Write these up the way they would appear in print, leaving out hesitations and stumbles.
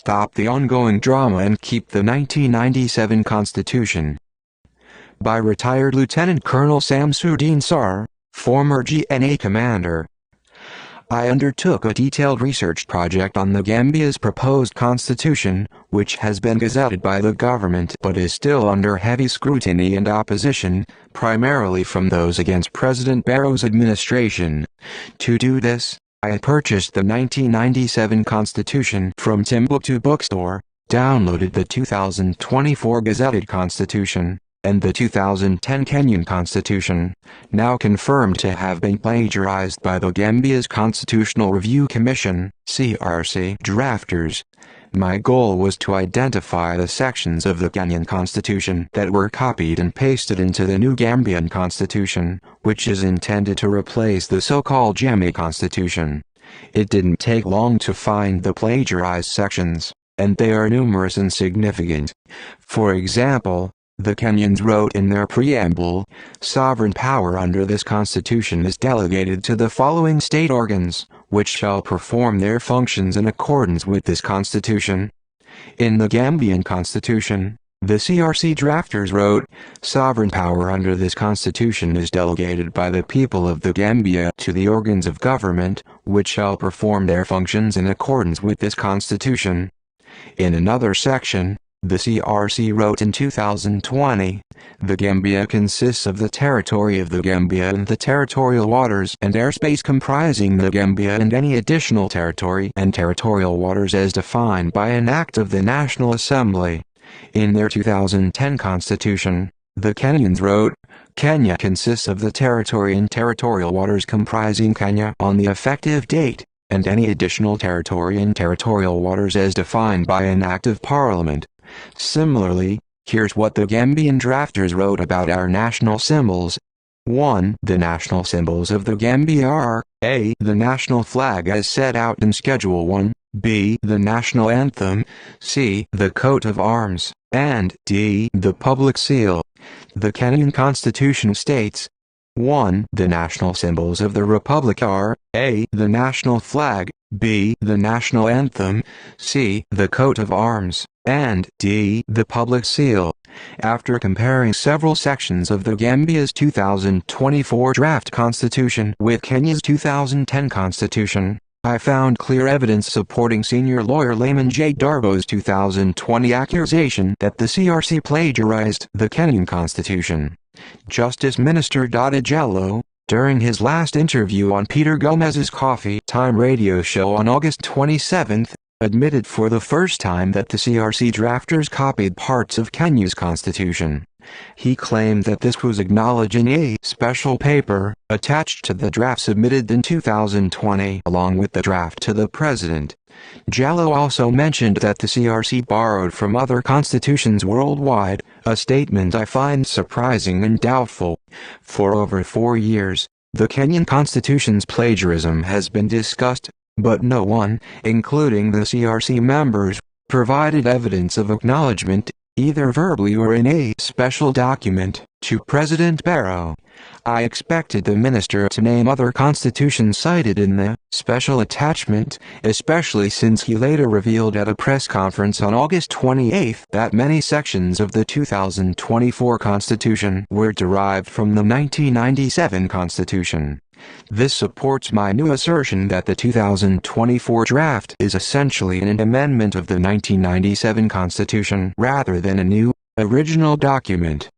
stop the ongoing drama and keep the 1997 Constitution. By retired Lieutenant Colonel Samsudeen Sar, former GNA commander. I undertook a detailed research project on the Gambia's proposed constitution, which has been gazetted by the government but is still under heavy scrutiny and opposition, primarily from those against President Barrow's administration. To do this, I purchased the 1997 Constitution from Timbuktu Bookstore, downloaded the 2024 gazetted Constitution, and the 2010 Kenyan Constitution, now confirmed to have been plagiarized by the Gambia's Constitutional Review Commission (CRC) drafters. My goal was to identify the sections of the Kenyan Constitution that were copied and pasted into the new Gambian Constitution, which is intended to replace the so-called Jammeh Constitution. It didn't take long to find the plagiarized sections, and they are numerous and significant. For example, the Kenyans wrote in their preamble, "Sovereign power under this constitution is delegated to the following state organs, which shall perform their functions in accordance with this constitution." In the Gambian constitution, the CRC drafters wrote, "Sovereign power under this constitution is delegated by the people of the Gambia to the organs of government, which shall perform their functions in accordance with this constitution." In another section, the CRC wrote in 2020, "The Gambia consists of the territory of the Gambia and the territorial waters and airspace comprising the Gambia and any additional territory and territorial waters as defined by an act of the National Assembly." In their 2010 Constitution, the Kenyans wrote, "Kenya consists of the territory and territorial waters comprising Kenya on the effective date, and any additional territory and territorial waters as defined by an act of Parliament." Similarly, here's what the Gambian drafters wrote about our national symbols. 1. The national symbols of the Gambia are, a. the national flag as set out in Schedule 1, b. the national anthem, c. the coat of arms, and d. the public seal. The Kenyan Constitution states, 1. The national symbols of the Republic are, a. the national flag, b. the national anthem, c. the coat of arms, and d. the public seal. After comparing several sections of the Gambia's 2024 draft constitution with Kenya's 2010 constitution, I found clear evidence supporting senior lawyer Layman J. Darbo's 2020 accusation that the CRC plagiarized the Kenyan constitution. Justice Minister Dada Jallow, during his last interview on Peter Gomez's Coffee Time radio show on August 27, admitted for the first time that the CRC drafters copied parts of Kenya's constitution. He claimed that this was acknowledged in a special paper attached to the draft submitted in 2020 along with the draft to the president. Jallow also mentioned that the CRC borrowed from other constitutions worldwide, a statement I find surprising and doubtful. For over 4 years, the Kenyan constitution's plagiarism has been discussed, but no one, including the CRC members, provided evidence of acknowledgement, either verbally or in a special document, to President Barrow. I expected the minister to name other constitutions cited in the special attachment, especially since he later revealed at a press conference on August 28 that many sections of the 2024 Constitution were derived from the 1997 Constitution. This supports my new assertion that the 2024 draft is essentially an amendment of the 1997 Constitution rather than a new, original document.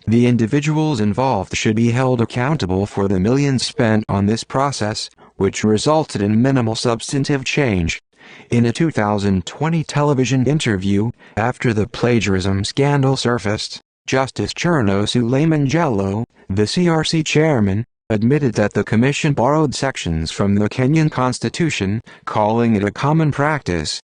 The individuals involved should be held accountable for the millions spent on this process, which resulted in minimal substantive change. In a 2020 television interview, after the plagiarism scandal surfaced, Justice Chernosu Layman Jallow, the CRC chairman, admitted that the commission borrowed sections from the Kenyan constitution, calling it a common practice.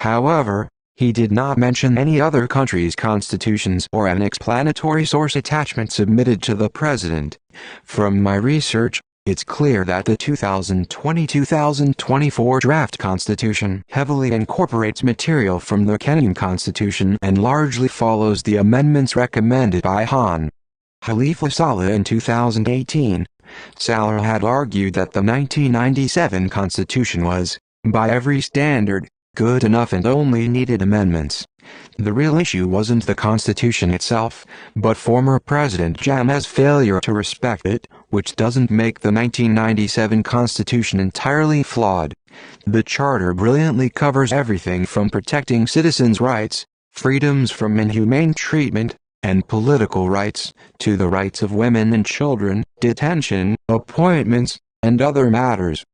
However, he did not mention any other country's constitutions or an explanatory source attachment submitted to the president. From my research, it's clear that the 2020-2024 draft constitution heavily incorporates material from the Kenyan constitution and largely follows the amendments recommended by Hon. Khalifa Saleh in 2018. Saleh had argued that the 1997 Constitution was, by every standard, good enough and only needed amendments. The real issue wasn't the Constitution itself, but former President Jammeh's failure to respect it, which doesn't make the 1997 Constitution entirely flawed. The Charter brilliantly covers everything from protecting citizens' rights, freedoms from inhumane treatment, and political rights, to the rights of women and children, detention, appointments, and other matters.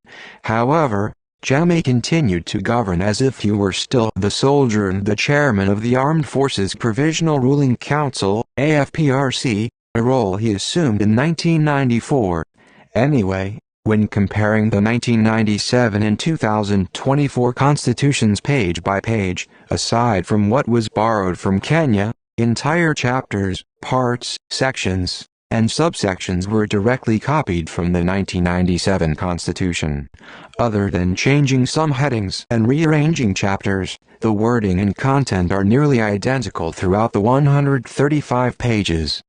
However, Jammeh continued to govern as if he were still the soldier and the chairman of the Armed Forces Provisional Ruling Council, AFPRC, a role he assumed in 1994. Anyway, when comparing the 1997 and 2024 constitutions page by page, aside from what was borrowed from Kenya, entire chapters, parts, sections, and subsections were directly copied from the 1997 Constitution. Other than changing some headings and rearranging chapters, the wording and content are nearly identical throughout the 135 pages.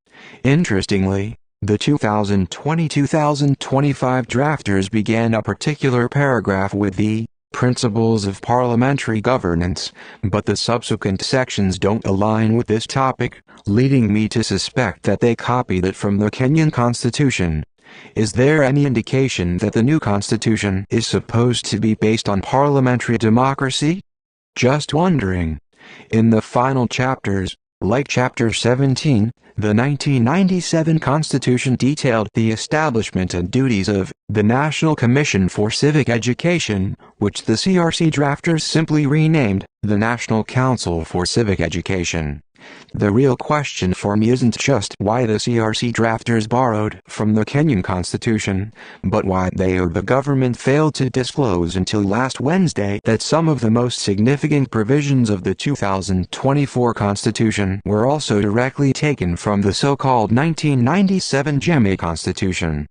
Interestingly, the 2020-2025 drafters began a particular paragraph with the principles of parliamentary governance, but the subsequent sections don't align with this topic, leading me to suspect that they copied it from the Kenyan Constitution. Is there any indication that the new constitution is supposed to be based on parliamentary democracy? Just wondering. In the final chapters, like Chapter 17, the 1997 Constitution detailed the establishment and duties of the National Commission for Civic Education, which the CRC drafters simply renamed the National Council for Civic Education. The real question for me isn't just why the CRC drafters borrowed from the Kenyan Constitution, but why they or the government failed to disclose until last Wednesday that some of the most significant provisions of the 2024 Constitution were also directly taken from the so-called 1997 Jammeh Constitution.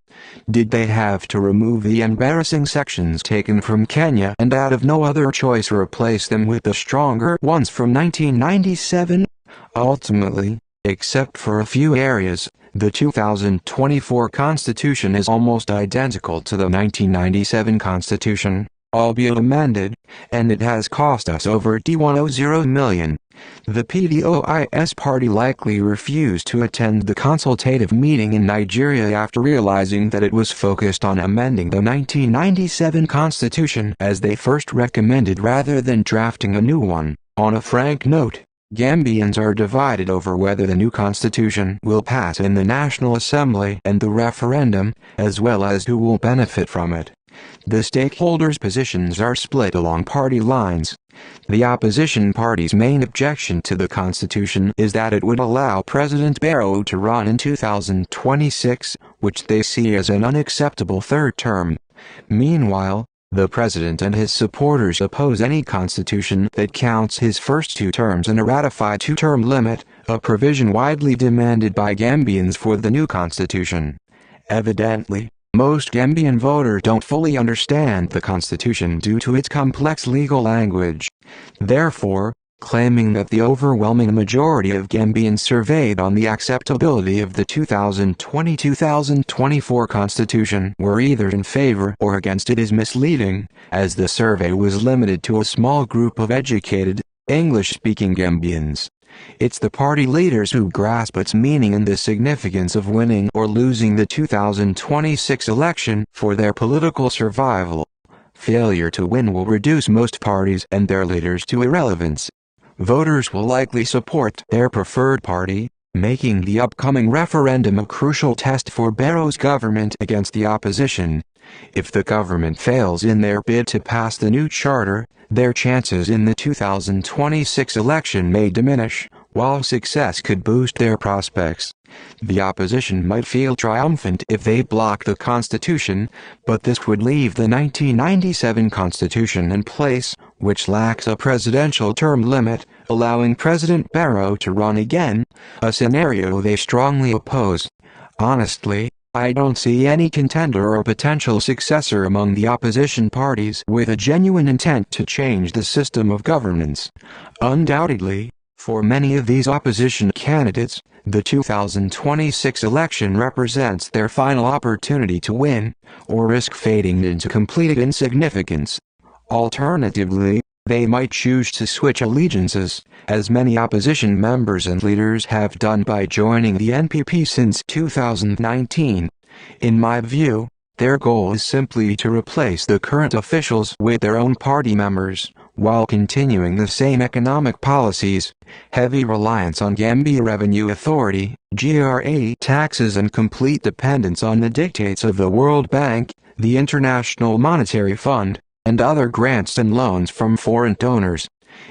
Did they have to remove the embarrassing sections taken from Kenya and out of no other choice replace them with the stronger ones from 1997? Ultimately, except for a few areas, the 2024 Constitution is almost identical to the 1997 Constitution, albeit amended, and it has cost us over $100 million. The PDOIS party likely refused to attend the consultative meeting in Nigeria after realizing that it was focused on amending the 1997 Constitution as they first recommended rather than drafting a new one. On a frank note, Gambians are divided over whether the new constitution will pass in the National Assembly and the referendum, as well as who will benefit from it. The stakeholders' positions are split along party lines. The opposition party's main objection to the constitution is that it would allow President Barrow to run in 2026, which they see as an unacceptable third term. Meanwhile, the president and his supporters oppose any constitution that counts his first two terms and a ratified two-term limit, a provision widely demanded by Gambians for the new constitution. Evidently, most Gambian voters don't fully understand the constitution due to its complex legal language. Therefore, claiming that the overwhelming majority of Gambians surveyed on the acceptability of the 2020-2024 Constitution were either in favor or against it is misleading, as the survey was limited to a small group of educated, English-speaking Gambians. It's the party leaders who grasp its meaning and the significance of winning or losing the 2026 election for their political survival. Failure to win will reduce most parties and their leaders to irrelevance. Voters will likely support their preferred party, making the upcoming referendum a crucial test for Barrow's government against the opposition. If the government fails in their bid to pass the new charter, their chances in the 2026 election may diminish, while success could boost their prospects. The opposition might feel triumphant if they block the Constitution, but this would leave the 1997 Constitution in place, which lacks a presidential term limit, allowing President Barrow to run again, a scenario they strongly oppose. Honestly, I don't see any contender or potential successor among the opposition parties with a genuine intent to change the system of governance. Undoubtedly, for many of these opposition candidates, the 2026 election represents their final opportunity to win, or risk fading into complete insignificance. Alternatively, they might choose to switch allegiances, as many opposition members and leaders have done by joining the NPP since 2019. In my view, their goal is simply to replace the current officials with their own party members, while continuing the same economic policies, heavy reliance on Gambia Revenue Authority, GRA taxes, and complete dependence on the dictates of the World Bank, the International Monetary Fund, and other grants and loans from foreign donors.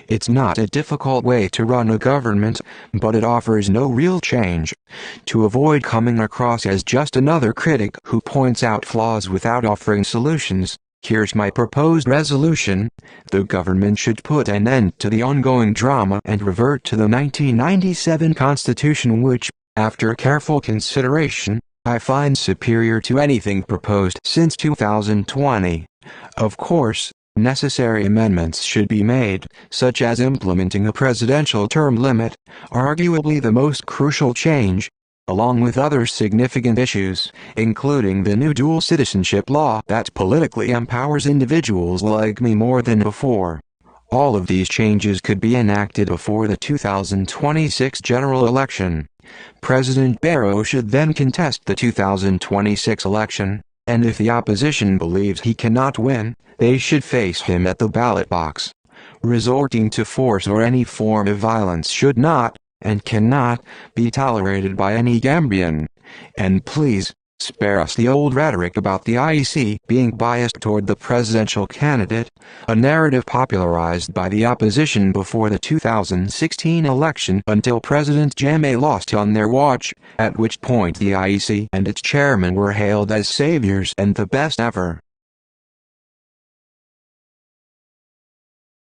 It's not a difficult way to run a government, but it offers no real change. To avoid coming across as just another critic who points out flaws without offering solutions, here's my proposed resolution. The government should put an end to the ongoing drama and revert to the 1997 Constitution, which, after careful consideration, I find superior to anything proposed since 2020. Of course, necessary amendments should be made, such as implementing a presidential term limit, arguably the most crucial change, along with other significant issues, including the new dual citizenship law that politically empowers individuals like me more than before. All of these changes could be enacted before the 2026 general election. President Barrow should then contest the 2026 election, and if the opposition believes he cannot win, they should face him at the ballot box. Resorting to force or any form of violence should not, and cannot, be tolerated by any Gambian. And please, spare us the old rhetoric about the IEC being biased toward the presidential candidate, a narrative popularized by the opposition before the 2016 election until President Jammeh lost on their watch, at which point the IEC and its chairman were hailed as saviors and the best ever.